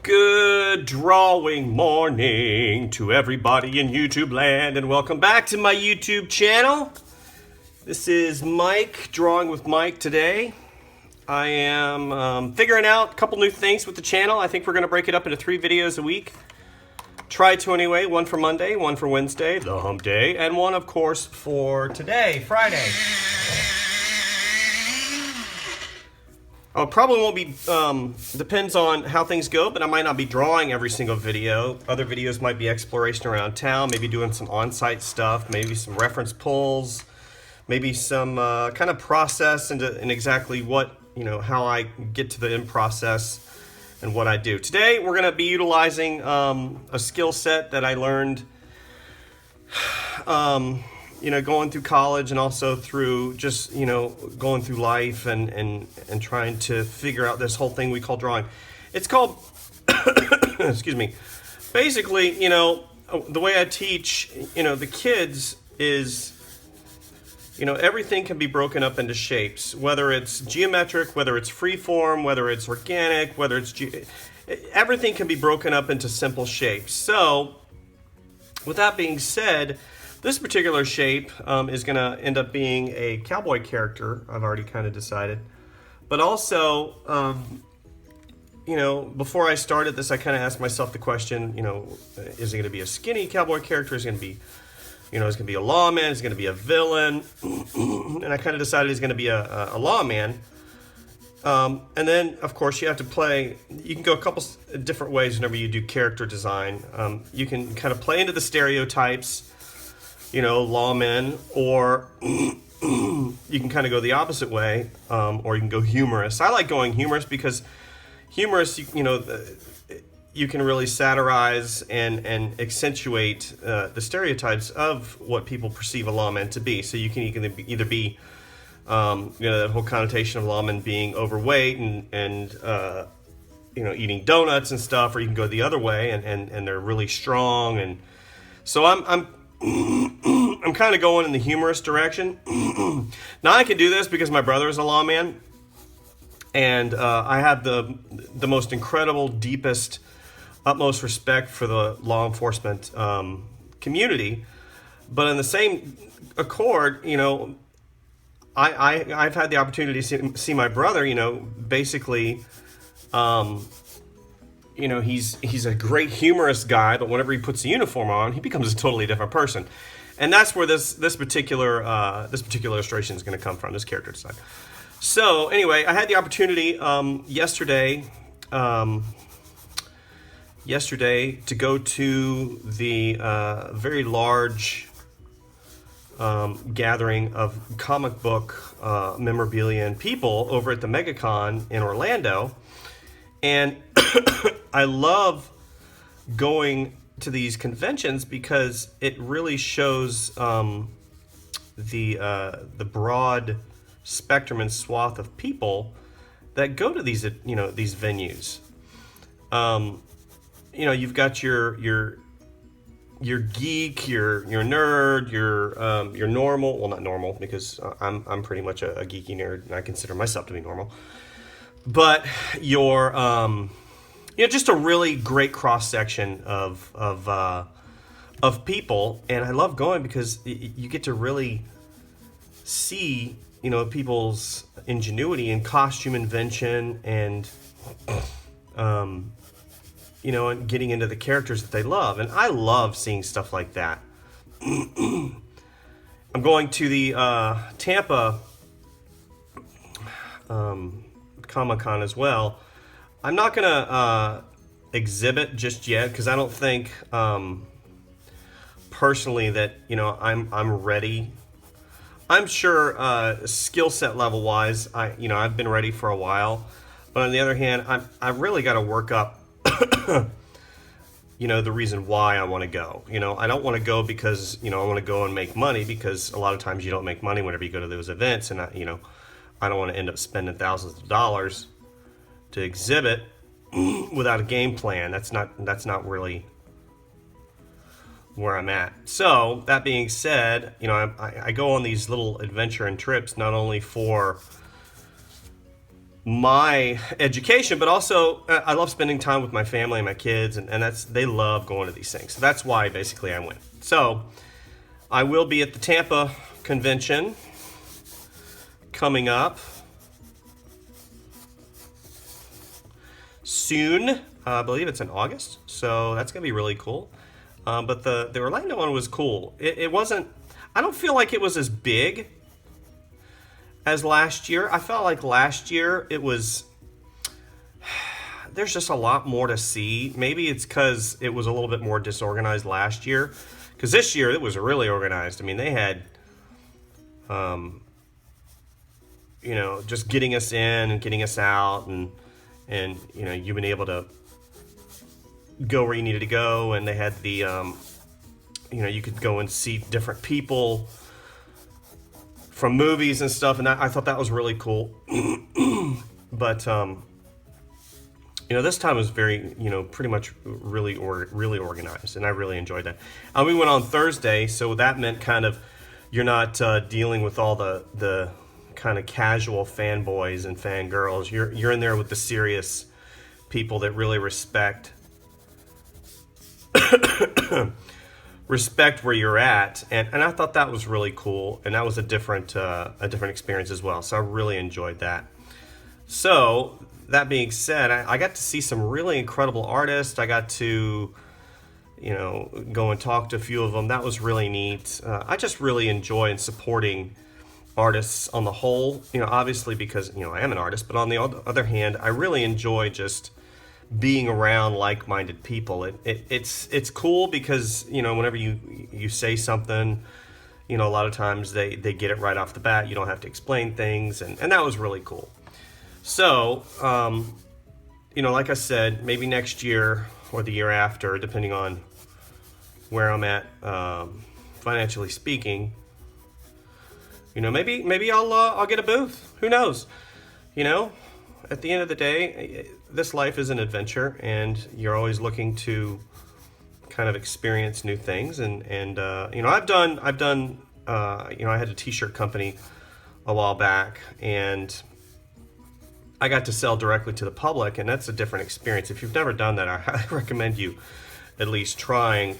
Good drawing morning to everybody in YouTube land, and welcome back to my YouTube channel. This is Mike, Drawing with Mike today. I am figuring out a couple new things with the channel. I think we're going to break it up into 3 videos a week. Try to anyway, one for Monday, one for Wednesday, the hump day, and one, of course, for today, Friday. Probably won't be, depends on how things go, but I might not be drawing every single video. Other videos might be exploration around town, maybe doing some on-site stuff, maybe some reference pulls, maybe some kind of process in exactly what, how I get to the end process and what I do. Today, we're going to be utilizing a skill set that I learned going through college and also through just, going through life and trying to figure out this whole thing we call drawing. It's called, excuse me, basically, the way I teach, the kids is, everything can be broken up into shapes, whether it's geometric, whether it's freeform, whether it's organic, whether it's, everything can be broken up into simple shapes. So, with that being said, this particular shape is going to end up being a cowboy character. I've already kind of decided. But also, before I started this, I kind of asked myself the question, is it going to be a skinny cowboy character? Is it going to be, it's going to be a lawman? Is it going to be a villain? And I kind of decided he's going to be a lawman. And then, of course, you have to play. You can go a couple different ways whenever you do character design. You can kind of play into the stereotypes, lawmen, or you can kind of go the opposite way, or you can go humorous. I like going humorous because humorous, you can really satirize and accentuate the stereotypes of what people perceive a lawman to be. So you can either be, that whole connotation of lawmen being overweight and eating donuts and stuff, or you can go the other way and they're really strong. And so I'm kind of going in the humorous direction. Now I can do this because my brother is a lawman, and I have the most incredible, deepest, utmost respect for the law enforcement community. But in the same accord, I've had the opportunity to see my brother, basically, he's a great humorous guy, but whenever he puts the uniform on, he becomes a totally different person. And that's where this particular illustration is going to come from, this character design. So anyway, I had the opportunity yesterday to go to the very large gathering of comic book memorabilia and people over at the MegaCon in Orlando. And I love going to these conventions because it really shows the broad spectrum and swath of people that go to these these venues. You've got your geek, your nerd, your normal. Well, not normal, because I'm pretty much a geeky nerd, and I consider myself to be normal. But your just a really great cross section of people, and I love going because you get to really see people's ingenuity and costume invention and and getting into the characters that they love, and I love seeing stuff like that. I'm going to the Tampa Comic-Con as well. I'm not gonna exhibit just yet because I don't think personally that I'm ready. I'm sure skill set level wise, I've been ready for a while, but on the other hand, I've really got to work up the reason why I want to go. I don't want to go because I want to go and make money, because a lot of times you don't make money whenever you go to those events, and I don't want to end up spending thousands of dollars to exhibit without a game plan. That's not really where I'm at. So that being said, I go on these little adventure and trips not only for my education, but also I love spending time with my family and my kids, and they love going to these things. So that's why basically I went. So I will be at the Tampa convention coming up soon. I believe it's in August, so that's gonna be really cool. But the Orlando one was cool. It wasn't. I don't feel like it was as big as last year. I felt like last year it was. There's just a lot more to see. Maybe it's because it was a little bit more disorganized last year. Because this year it was really organized. I mean, they had, just getting us in and getting us out, and you've been able to go where you needed to go, and they had the, you could go and see different people from movies and stuff, and I thought that was really cool. But this time was very, pretty much really organized, and I really enjoyed that. We went on Thursday, so that meant kind of you're not dealing with all the kind of casual fanboys and fangirls. You're in there with the serious people that really respect where you're at, and I thought that was really cool, and that was a different experience as well. So I really enjoyed that. So that being said, I got to see some really incredible artists. I got to, go and talk to a few of them. That was really neat. I just really enjoy supporting artists on the whole. Obviously because I am an artist, but on the other hand, I really enjoy just being around like-minded people. It's cool because whenever you say something, a lot of times they get it right off the bat. You don't have to explain things, and that was really cool. So like I said, maybe next year or the year after, depending on where I'm at financially speaking, maybe I'll get a booth. Who knows? At the end of the day, this life is an adventure, and you're always looking to kind of experience new things. And I've done I had a t-shirt company a while back, and I got to sell directly to the public, and that's a different experience. If you've never done that, I highly recommend you at least trying,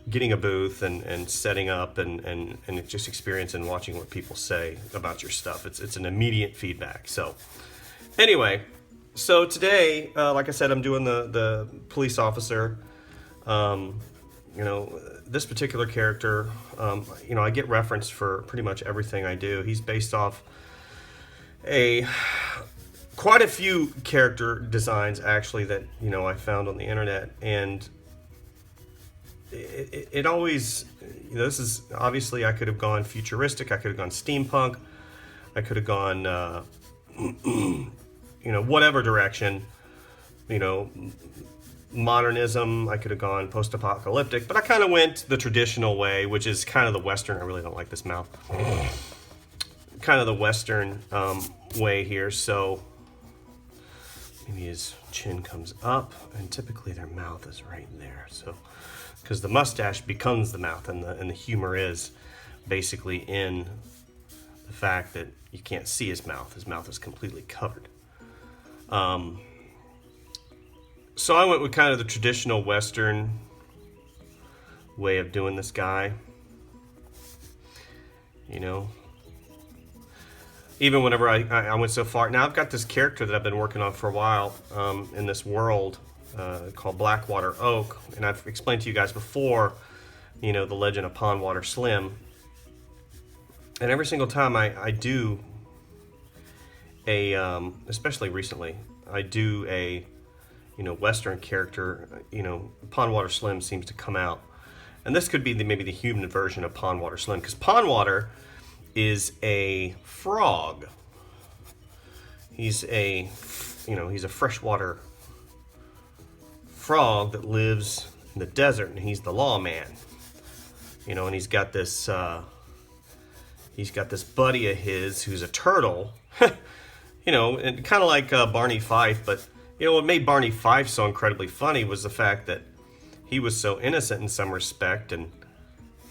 getting a booth and setting up and just experiencing and watching what people say about your stuff. It's an immediate feedback. So anyway, so today, like I said, I'm doing the police officer. This particular character, I get referenced for pretty much everything I do. He's based off quite a few character designs, actually, that I found on the internet, and it always, this is obviously, I could have gone futuristic, I could have gone steampunk, I could have gone whatever direction, modernism, I could have gone post-apocalyptic, but I kind of went the traditional way, which is kind of the Western. I really don't like this mouth. Kind of the Western way here. So maybe his chin comes up, and typically their mouth is right there. So, because the mustache becomes the mouth, and the humor is basically in the fact that you can't see his mouth. His mouth is completely covered. So I went with kind of the traditional Western way of doing this guy. Even whenever I went so far. Now I've got this character that I've been working on for a while in this world called Blackwater Oak. And I've explained to you guys before, the legend of Pondwater Slim. And every single time I do especially recently, I do a Western character, Pondwater Slim seems to come out. And this could be maybe the human version of Pondwater Slim, because Pondwater is a frog. He's a freshwater frog that lives in the desert, and he's the lawman. And he's got this buddy of his who's a turtle. And kind of like Barney Fife, but what made Barney Fife so incredibly funny was the fact that he was so innocent in some respect,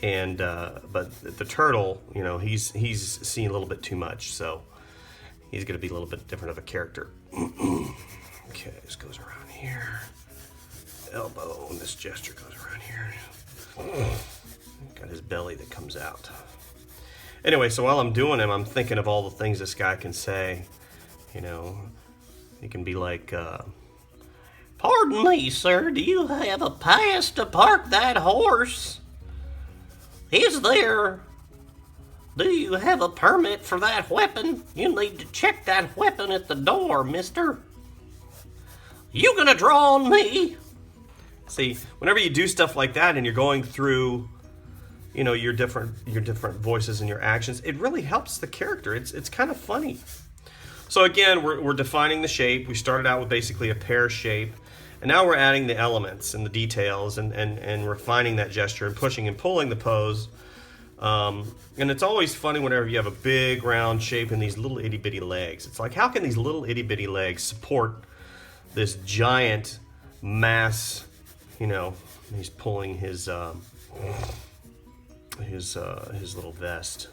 but the turtle, he's seen a little bit too much. So, he's going to be a little bit different of a character. Okay, this goes around here. Elbow, and this gesture goes around here. Got his belly that comes out. Anyway, so while I'm doing him, I'm thinking of all the things this guy can say. You know, he can be like, pardon me, sir, do you have a pass to park that horse? Is there? Do you have a permit for that weapon? You need to check that weapon at the door, mister. You gonna draw on me? See, whenever you do stuff like that and you're going through, you know, your different voices and your actions, it really helps the character. It's kind of funny. So again, we're defining the shape. We started out with basically a pear shape, and now we're adding the elements and the details and refining that gesture and pushing and pulling the pose. And it's always funny whenever you have a big round shape and these little itty bitty legs. It's like, how can these little itty bitty legs support this giant mass? You know, he's pulling his little vest.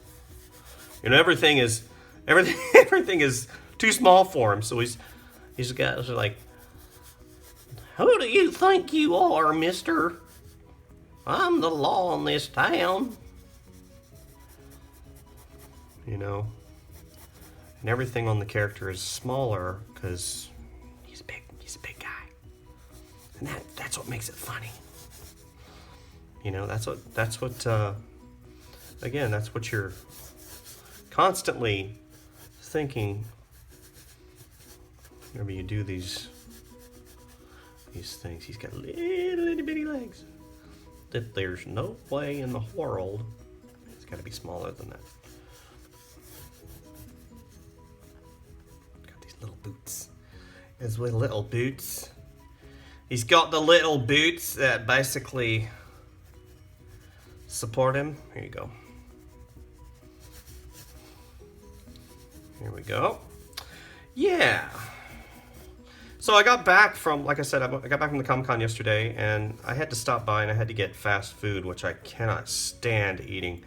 You know, everything is too small for him. So these guys are like, who do you think you are, mister? I'm the law in this town. You know, and everything on the character is smaller because he's a big guy. And that's what makes it funny. You know, that's what again, that's what you're constantly thinking whenever you do these things. He's got little itty bitty legs that there's no way in the world it's got to be smaller than that. Got these little boots. His little boots. He's got the little boots that basically support him. Here you go. Here we go. Yeah. So I got back from, like I said, I got back from the Comic-Con yesterday, and I had to stop by and I had to get fast food, which I cannot stand eating.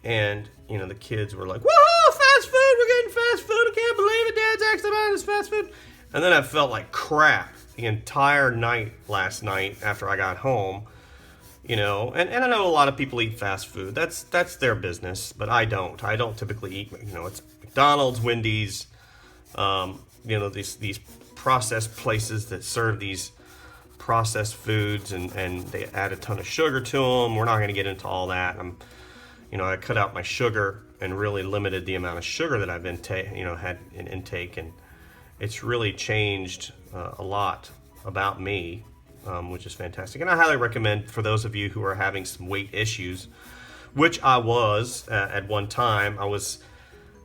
And, you know, the kids were like, woohoo, fast food, we're getting fast food, I can't believe it, Dad's actually buying us fast food. And then I felt like crap the entire night last night after I got home, you know, and I know a lot of people eat fast food. That's their business, but I don't. I don't typically eat, you know, it's McDonald's, Wendy's, you know, these processed places that serve these processed foods and they add a ton of sugar to them. We're not going to get into all that. You know, I cut out my sugar and really limited the amount of sugar that I've had in intake, and it's really changed a lot about me, which is fantastic. And I highly recommend for those of you who are having some weight issues, which I was at one time. I was,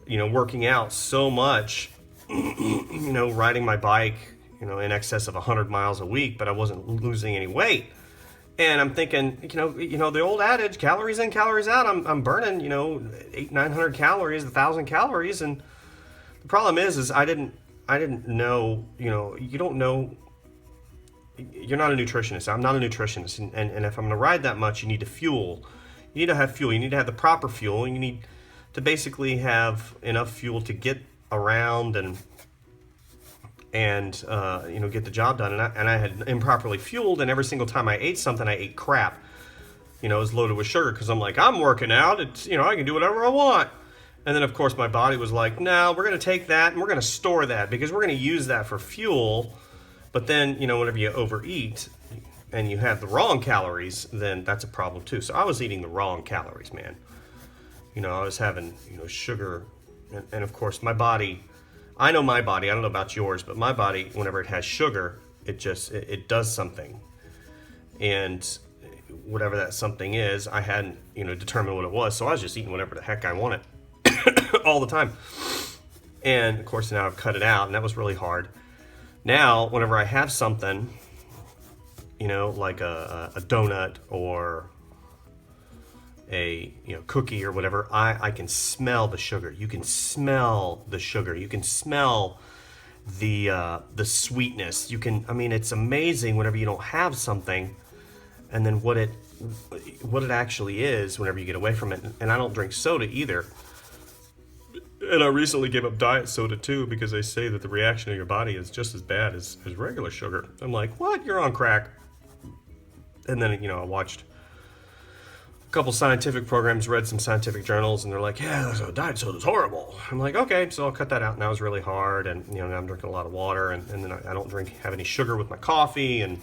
you know, working out so much, you know, riding my bike, you know, in excess of 100 miles a week, but I wasn't losing any weight. And I'm thinking, you know, the old adage, calories in, calories out. I'm burning, you know, 800-900 calories, 1,000 calories, and the problem is I didn't know, you know, you don't know. You're not a nutritionist. I'm not a nutritionist, and if I'm going to ride that much, you need to fuel. You need to have fuel. You need to have the proper fuel. You need to basically have enough fuel to get around and you know, get the job done. And I had improperly fueled, and every single time I ate something, I ate crap. You know, it was loaded with sugar because I'm like, I'm working out. It's, you know, I can do whatever I want. And then, of course, my body was like, no, we're going to take that and we're going to store that because we're going to use that for fuel. But then, you know, whenever you overeat and you have the wrong calories, then that's a problem too. So I was eating the wrong calories, man. You know, I was having, you know, sugar. And of course, my body, I know my body, I don't know about yours, but my body, whenever it has sugar, it does something. And whatever that something is, I hadn't, you know, determined what it was. So I was just eating whatever the heck I wanted all the time. And of course, now I've cut it out, and that was really hard. Now, whenever I have something, you know, like a donut or a, you know, cookie or whatever, I can smell the sugar. You can smell the sugar. You can smell the sweetness. You can, I mean, it's amazing whenever you don't have something, and then what it actually is whenever you get away from it. And I don't drink soda either. And I recently gave up diet soda too because they say that the reaction of your body is just as bad as regular sugar. I'm like, what? You're on crack. And then, I watched a couple scientific programs, read some scientific journals, and they're like, yeah, so diet soda's horrible. I'm like, okay, so I'll cut that out. Now it's really hard, and now I'm drinking a lot of water, and then I don't have any sugar with my coffee, and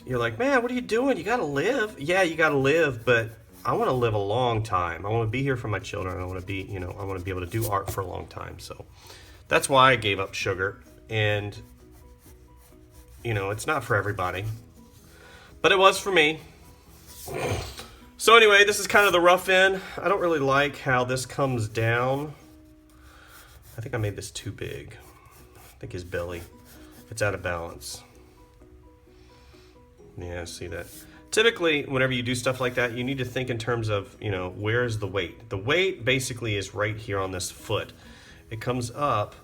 you're like, man, what are you doing? You gotta live. Yeah, you gotta live, but I want to live a long time. I want to be here for my children. I want to be, I want to be able to do art for a long time. So that's why I gave up sugar. And, it's not for everybody, but it was for me. So anyway, this is kind of the rough end. I don't really like how this comes down. I think I made this too big. I think his belly, it's out of balance. Yeah, see that. Typically, whenever you do stuff like that, you need to think in terms of, where's the weight? The weight basically is right here on this foot. It comes up,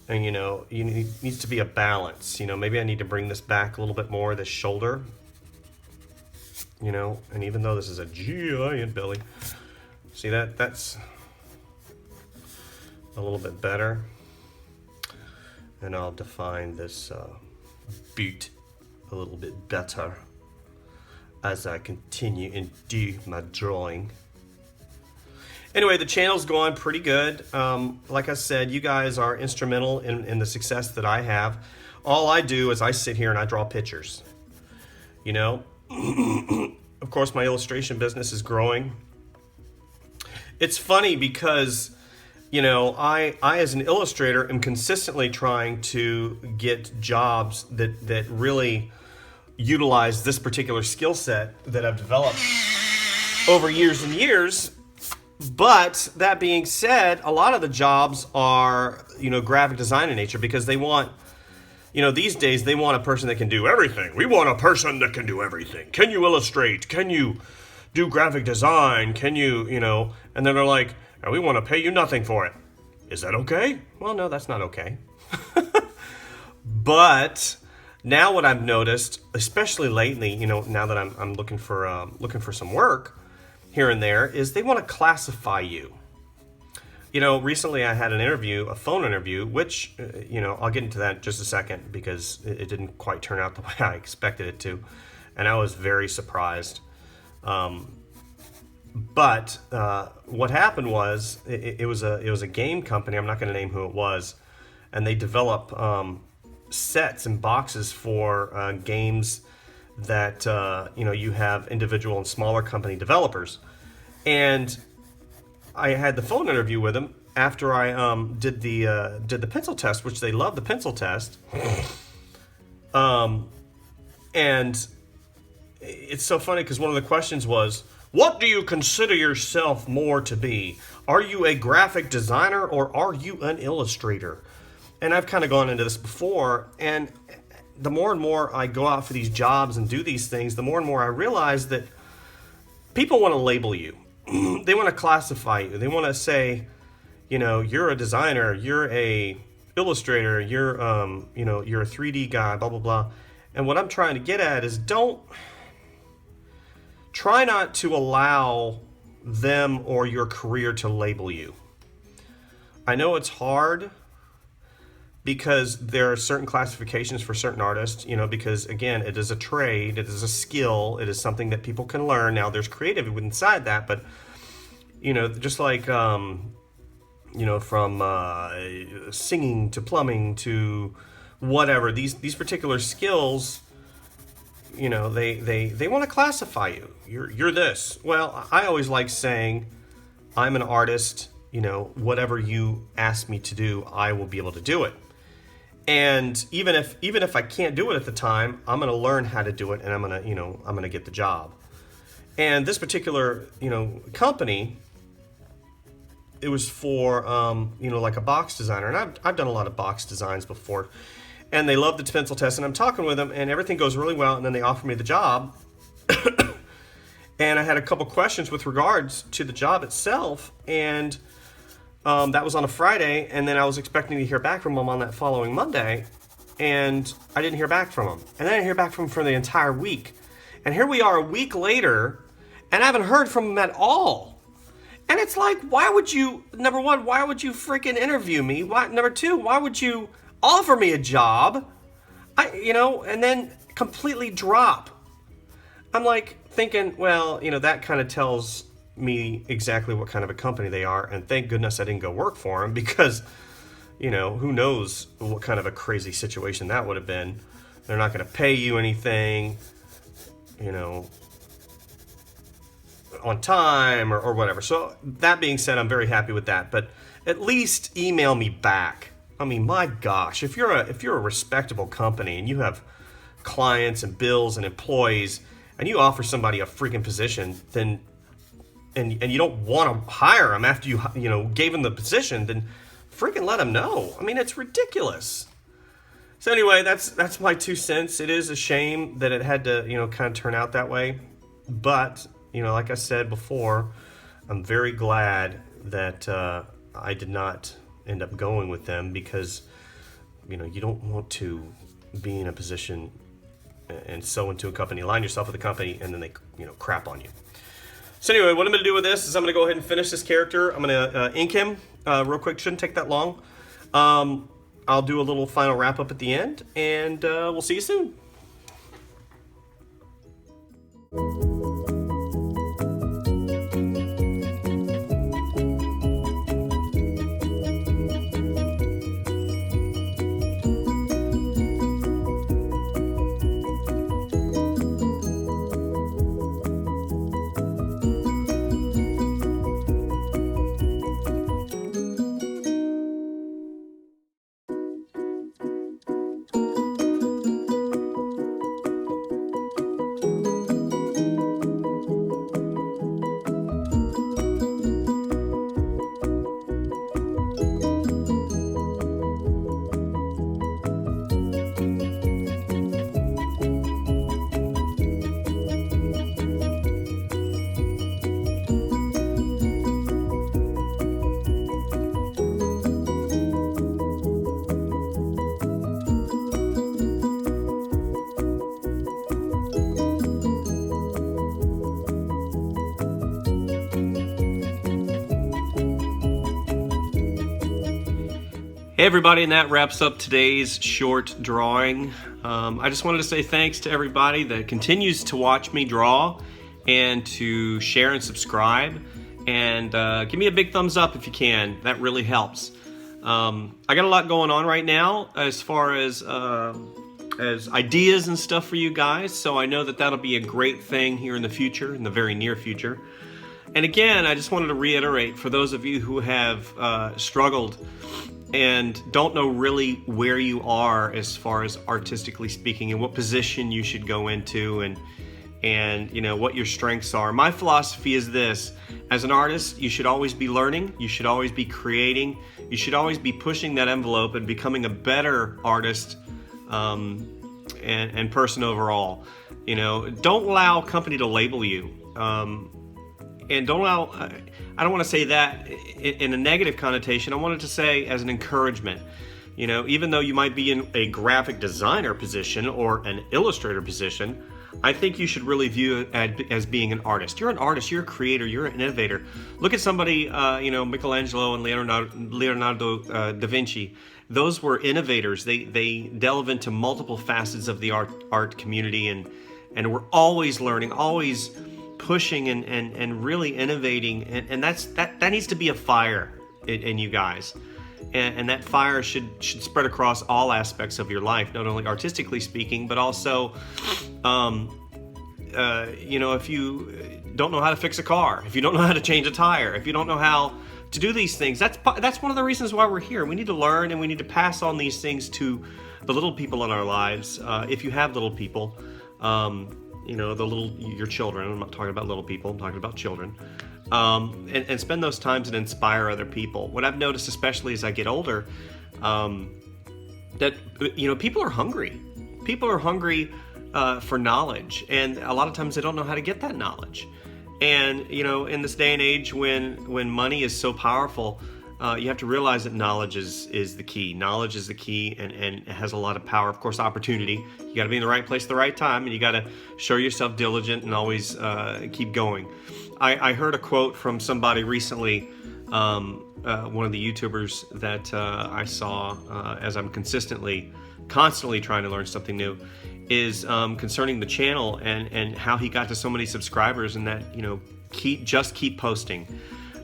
and, needs to be a balance. Maybe I need to bring this back a little bit more, this shoulder. And even though this is a giant belly, see that? That's a little bit better. And I'll define this beat a little bit better as I continue and do my drawing. Anyway, the channel's going pretty good. Like I said, you guys are instrumental in the success that I have. All I do is I sit here and I draw pictures. Of course, my illustration business is growing. It's funny because, I as an illustrator am consistently trying to get jobs that really utilize this particular skill set that I've developed over years and years. But that being said, a lot of the jobs are, graphic design in nature because they want, these days they want a person that can do everything. We want a person that can do everything. Can you illustrate? Can you do graphic design? Can you, and then they're like, oh, we want to pay you nothing for it. Is that okay? Well, no, that's not okay. But now what I've noticed, especially lately, now that I'm looking for some work here and there, is they want to classify you. Recently I had an interview, a phone interview, which, I'll get into that in just a second because it didn't quite turn out the way I expected it to, and I was very surprised. But what happened was it was a game company. I'm not going to name who it was, and they develop sets and boxes for games that you have individual and smaller company developers. And I had the phone interview with them after I did the pencil test, which they love the pencil test. And it's so funny because one of the questions was, what do you consider yourself more to be? Are you a graphic designer or are you an illustrator? And I've kind of gone into this before, and the more and more I go out for these jobs and do these things, the more and more I realize that people want to label you. They want to classify you. They want to say, you're a designer, you're a illustrator, you're you're a 3D guy, blah blah blah. And what I'm trying to get at is try not to allow them or your career to label you. I know it's hard because there are certain classifications for certain artists, because again, it is a trade, it is a skill, it is something that people can learn. Now there's creative inside that, but just like from singing to plumbing to whatever, these particular skills, they want to classify you. You're this. Well, I always like saying I'm an artist, whatever you ask me to do, I will be able to do it. And even if I can't do it at the time, I'm going to learn how to do it, and I'm going to get the job. And this particular, company, it was for, like a box designer. And I've done a lot of box designs before. And they love the pencil test. And I'm talking with them, and everything goes really well. And then they offer me the job. And I had a couple questions with regards to the job itself. And that was on a Friday. And then I was expecting to hear back from them on that following Monday. And I didn't hear back from them. And then I didn't hear back from them for the entire week. And here we are a week later, and I haven't heard from them at all. And it's like, why would you, number one, why would you freaking interview me? Why, number two, why would you offer me a job? And then completely drop. I'm like thinking, well, that kind of tells me exactly what kind of a company they are. And thank goodness I didn't go work for them because, who knows what kind of a crazy situation that would have been. They're not going to pay you anything, on time or whatever. So that being said, I'm very happy with that. But at least email me back. I mean, my gosh, if you're a respectable company and you have clients and bills and employees and you offer somebody a freaking position, then and you don't want to hire them after you gave them the position, then freaking let them know. I mean, it's ridiculous. So anyway, that's my 2 cents. It is a shame that it had to kind of turn out that way, but like I said before, I'm very glad that I did not end up going with them because, you don't want to be in a position and so into a company, align yourself with a company, and then they, crap on you. So anyway, what I'm going to do with this is I'm going to go ahead and finish this character. I'm going to ink him real quick. Shouldn't take that long. I'll do a little final wrap up at the end, and we'll see you soon. Hey everybody, and that wraps up today's short drawing. I just wanted to say thanks to everybody that continues to watch me draw and to share and subscribe, and give me a big thumbs up if you can. That really helps. I got a lot going on right now as far as ideas and stuff for you guys, so I know that that'll be a great thing here in the future, in the very near future. And again, I just wanted to reiterate for those of you who have struggled and don't know really where you are as far as artistically speaking and what position you should go into and what your strengths are. My philosophy is this: as an artist, you should always be learning, you should always be creating, you should always be pushing that envelope and becoming a better artist and person overall. Don't allow a company to label you. And don't allow, I don't want to say that in a negative connotation. I wanted to say as an encouragement. Even though you might be in a graphic designer position or an illustrator position, I think you should really view it as being an artist. You're an artist, you're a creator, you're an innovator. Look at somebody, Michelangelo and Leonardo da Vinci. Those were innovators. They delve into multiple facets of the art community and we're always learning, always pushing and really innovating, and that needs to be a fire in you guys, and that fire should spread across all aspects of your life, not only artistically speaking, but also if you don't know how to fix a car, if you don't know how to change a tire, if you don't know how to do these things, that's one of the reasons why we're here. We need to learn, and we need to pass on these things to the little people in our lives, if you have little people. Your children. I'm not talking about little people, I'm talking about children. And spend those times and inspire other people. What I've noticed, especially as I get older, that, people are hungry. People are hungry for knowledge. And a lot of times they don't know how to get that knowledge. And, in this day and age when money is so powerful, you have to realize that knowledge is the key. Knowledge is the key, and it has a lot of power. Of course, opportunity. You got to be in the right place at the right time, and you got to show yourself diligent and always keep going. I heard a quote from somebody recently, one of the YouTubers that I saw as I'm constantly trying to learn something new, is concerning the channel and how he got to so many subscribers, and that, you know, just keep posting.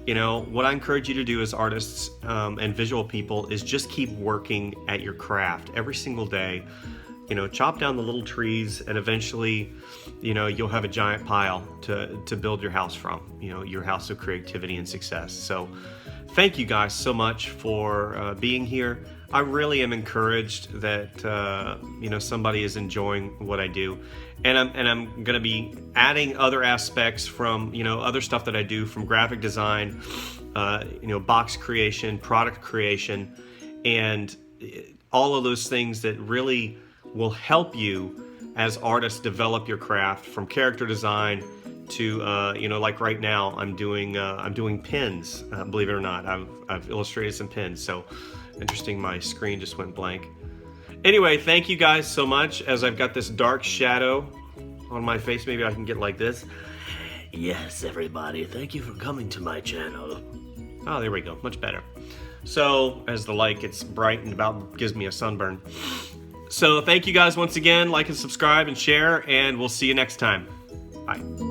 You know, what I encourage you to do as artists and visual people is just keep working at your craft every single day. You know, chop down the little trees, and eventually, you know, you'll have a giant pile to build your house from, you know, your house of creativity and success. So thank you guys so much for being here. I really am encouraged that you know, somebody is enjoying what I do, and I'm going to be adding other aspects from, you know, other stuff that I do, from graphic design, you know, box creation, product creation, and all of those things that really will help you as artists develop your craft, from character design to you know, like right now I'm doing pins. Believe it or not, I've illustrated some pins. So interesting, my screen just went blank. Anyway, thank you guys so much. As I've got this dark shadow on my face, maybe I can get like this. Yes, everybody, thank you for coming to my channel. Oh, there we go, much better. So as the light gets bright and about gives me a sunburn. So thank you guys once again. Like and subscribe and share, and we'll see you next time. Bye.